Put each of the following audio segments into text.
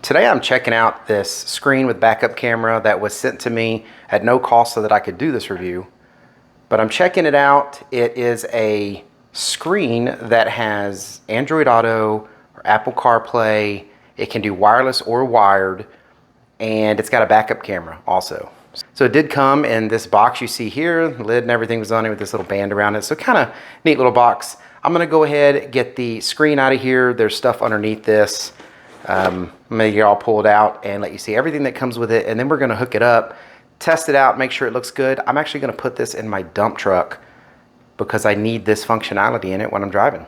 Today I'm checking out this screen with backup camera that was sent to me at no cost so that I could do this review. But I'm checking it out. It is a screen that has Android Auto or Apple Carplay. It can do wireless or wired, and it's got a backup camera also. So it did come in this box you see here. The lid and everything was on it with this little band around it. So kind of neat little box. I'm gonna go ahead, get the screen out of here. There's stuff underneath this. I'm gonna get all pulled out and let you see everything that comes with it. And then we're gonna hook it up, test it out, make sure it looks good. I'm actually gonna put this in my dump truck because I need this functionality in it when I'm driving.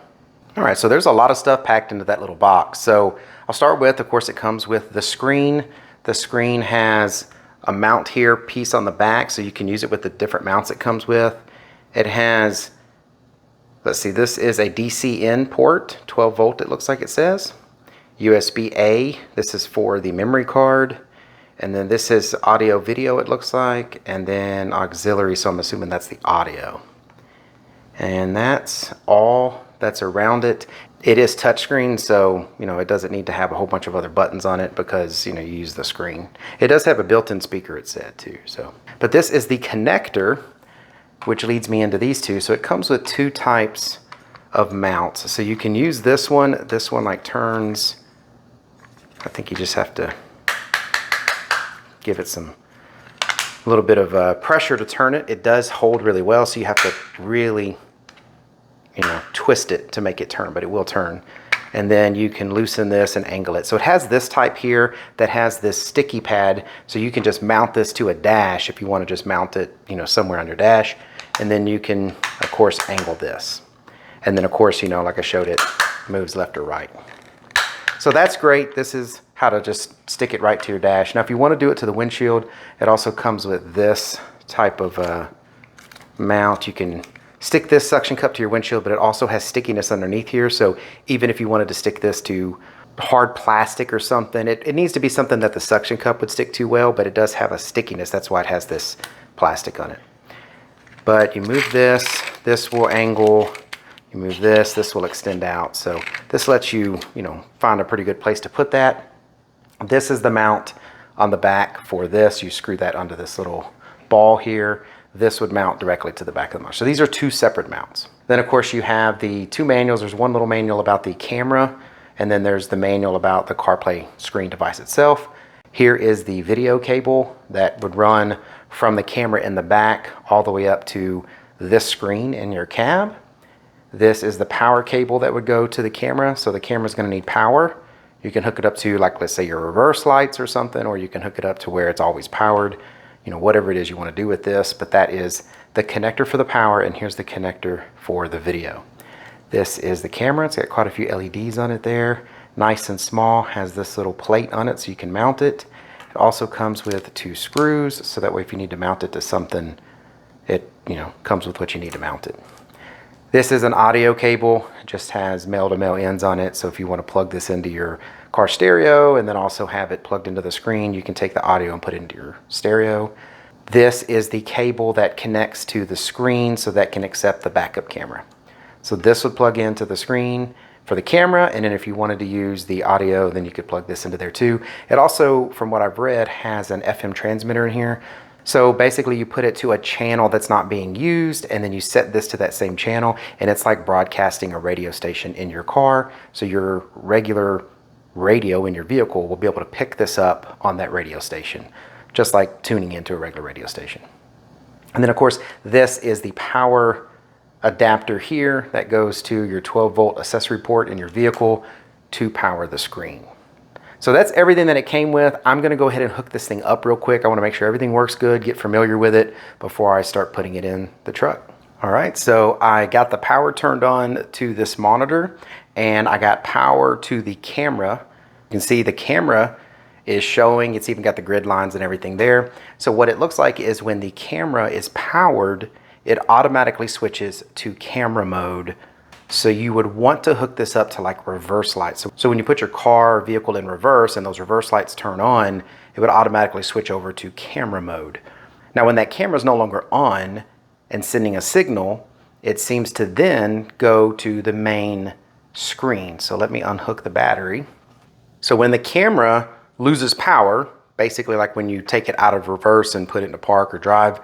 All right, so there's a lot of stuff packed into that little box. So I'll start with, of course, it comes with the screen. The screen has a mount here piece on the back, so you can use it with the different mounts it comes with. It has, let's see, this is a DC in port, 12 volt it looks like it says. USB-A, this is for the memory card. And then this is audio video it looks like, and then auxiliary, so I'm assuming that's the audio. And that's all that's around it. It is touchscreen, so it doesn't need to have a whole bunch of other buttons on it because you use the screen. It does have a built-in speaker, it said too. But this is the connector, which leads me into these two. So it comes with two types of mounts. So you can use this one. This one like turns. I think you just have to give it a little bit of pressure to turn it. It does hold really well, so you have to really twist it to make it turn, but it will turn. And then you can loosen this and angle it. So it has this type here that has this sticky pad, so you can just mount this to a dash if you want to just mount it somewhere on your dash. And then you can, of course, angle this. And then, of course, like I showed, it moves left or right. So that's great. This is how to just stick it right to your dash. Now, if you want to do it to the windshield, it also comes with this type of mount. You can stick this suction cup to your windshield, but it also has stickiness underneath here. So even if you wanted to stick this to hard plastic or something, it needs to be something that the suction cup would stick to well, but it does have a stickiness. That's why it has this plastic on it. But you move this, this will angle. You move this, this will extend out. So this lets you, find a pretty good place to put that. This is the mount on the back for this. You screw that onto this little ball here. This would mount directly to the back of the motor. So these are two separate mounts. Then of course you have the two manuals. There's one little manual about the camera, and then there's the manual about the CarPlay screen device itself. Here is the video cable that would run from the camera in the back all the way up to this screen in your cab. This is the power cable that would go to the camera. So the camera's gonna need power. You can hook it up to, like, let's say your reverse lights or something, or you can hook it up to where it's always powered. Whatever it is you want to do with this, but that is the connector for the power, and here's the connector for the video. This is the camera. It's got quite a few LEDs on it there. Nice and small, has this little plate on it so you can mount it. It also comes with two screws, so that way if you need to mount it to something, it comes with what you need to mount it. This is an audio cable. It just has male-to-male ends on it, so if you want to plug this into your car stereo and then also have it plugged into the screen, you can take the audio and put it into your stereo. This is the cable that connects to the screen so that can accept the backup camera. So this would plug into the screen for the camera, and then if you wanted to use the audio, then you could plug this into there too. It also, from what I've read, has an FM transmitter in here. So basically you put it to a channel that's not being used, and then you set this to that same channel, and it's like broadcasting a radio station in your car. So your regular radio in your vehicle will be able to pick this up on that radio station, just like tuning into a regular radio station. And then of course, this is the power adapter here that goes to your 12 volt accessory port in your vehicle to power the screen. So that's everything that it came with. I'm gonna go ahead and hook this thing up real quick. I wanna make sure everything works good, get familiar with it before I start putting it in the truck. All right, so I got the power turned on to this monitor, and I got power to the camera. You can see the camera is showing, it's even got the grid lines and everything there. So what it looks like is when the camera is powered, it automatically switches to camera mode. So you would want to hook this up to like reverse lights. So when you put your car or vehicle in reverse and those reverse lights turn on, it would automatically switch over to camera mode. Now when that camera is no longer on and sending a signal, it seems to then go to the main screen. So let me unhook the battery. So when the camera loses power, basically like when you take it out of reverse and put it in a park or drive,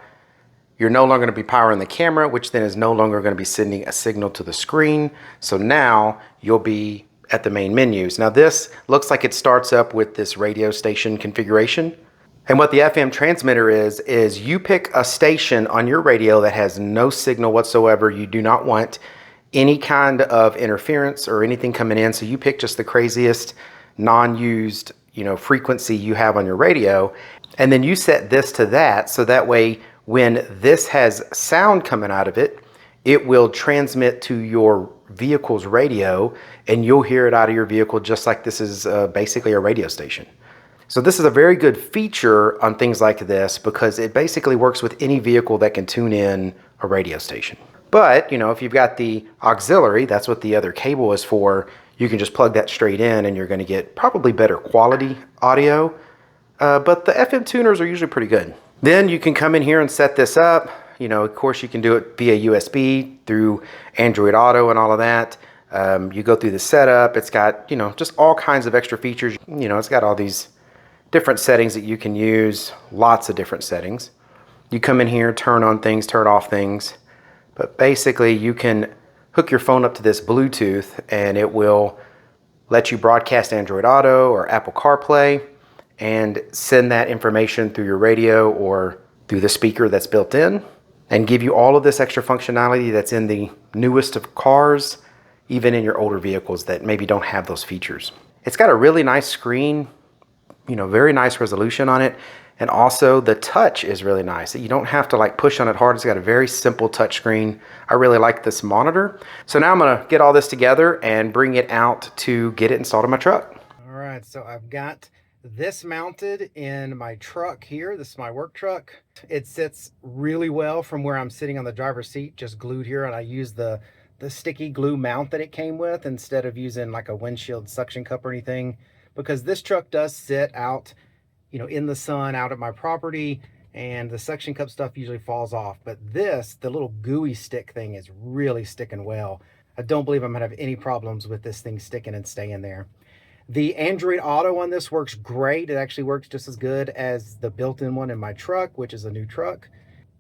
you're no longer going to be powering the camera, which then is no longer going to be sending a signal to the screen. So now you'll be at the main menus. Now this looks like it starts up with this radio station configuration. And what the FM transmitter is you pick a station on your radio that has no signal whatsoever. You do not want any kind of interference or anything coming in. So you pick just the craziest non-used, frequency you have on your radio. And then you set this to that. So that way, when this has sound coming out of it, it will transmit to your vehicle's radio and you'll hear it out of your vehicle just like this is basically a radio station. So this is a very good feature on things like this because it basically works with any vehicle that can tune in a radio station. But, if you've got the auxiliary, that's what the other cable is for, you can just plug that straight in and you're going to get probably better quality audio. But the FM tuners are usually pretty good. Then you can come in here and set this up. Of course, you can do it via USB through Android Auto and all of that. You go through the setup. It's got, just all kinds of extra features. It's got all these different settings that you can use, lots of different settings. You come in here, turn on things, turn off things. But basically, you can hook your phone up to this Bluetooth and it will let you broadcast Android Auto or Apple Carplay and send that information through your radio or through the speaker that's built in and give you all of this extra functionality that's in the newest of cars, even in your older vehicles that maybe don't have those features. It's got a really nice screen, very nice resolution on it. And also the touch is really nice. You don't have to push on it hard. It's got a very simple touch screen. I really like this monitor. So now I'm gonna get all this together and bring it out to get it installed in my truck. All right, so I've got this mounted in my truck here. This is my work truck. It sits really well from where I'm sitting on the driver's seat, just glued here. And I use the sticky glue mount that it came with instead of using like a windshield suction cup or anything, because this truck does sit out, in the sun out at my property, and the suction cup stuff usually falls off. But the little gooey stick thing is really sticking well. I don't believe I'm gonna have any problems with this thing sticking and staying there. The Android Auto on this works great. It actually works just as good as the built-in one in my truck, which is a new truck.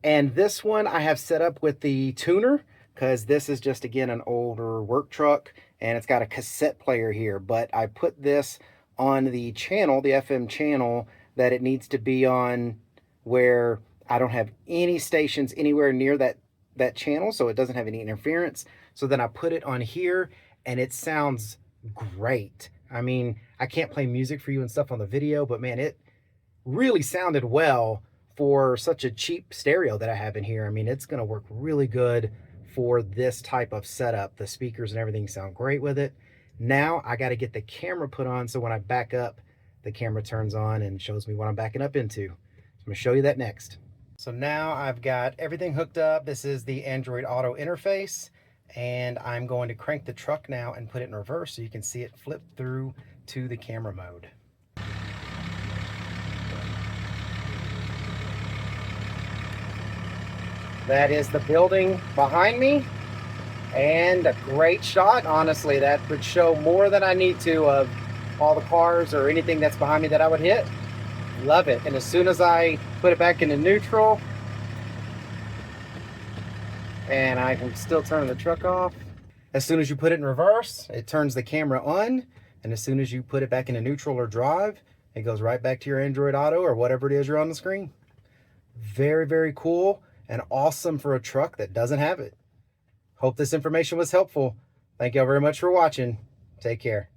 And this one I have set up with the tuner because this is just, again, an older work truck and it's got a cassette player here. But I put this on the channel, the FM channel, that it needs to be on where I don't have any stations anywhere near that channel, so it doesn't have any interference. So then I put it on here and it sounds great. I mean, I can't play music for you and stuff on the video, but man, it really sounded well for such a cheap stereo that I have in here. I mean, it's gonna work really good for this type of setup. The speakers and everything sound great with it. Now I gotta get the camera put on so when I back up, the camera turns on and shows me what I'm backing up into. So I'm gonna show you that next. So now I've got everything hooked up. This is the Android Auto interface, and I'm going to crank the truck now and put it in reverse so you can see it flip through to the camera mode. That is the building behind me, and a great shot. Honestly, that would show more than I need to of all the cars or anything that's behind me that I would hit. Love it. And as soon as I put it back into neutral, and I can still turn the truck off. As soon as you put it in reverse, it turns the camera on. And as soon as you put it back into neutral or drive, it goes right back to your Android Auto or whatever it is you're on the screen. Very, very cool and awesome for a truck that doesn't have it. Hope this information was helpful. Thank you all very much for watching. Take care.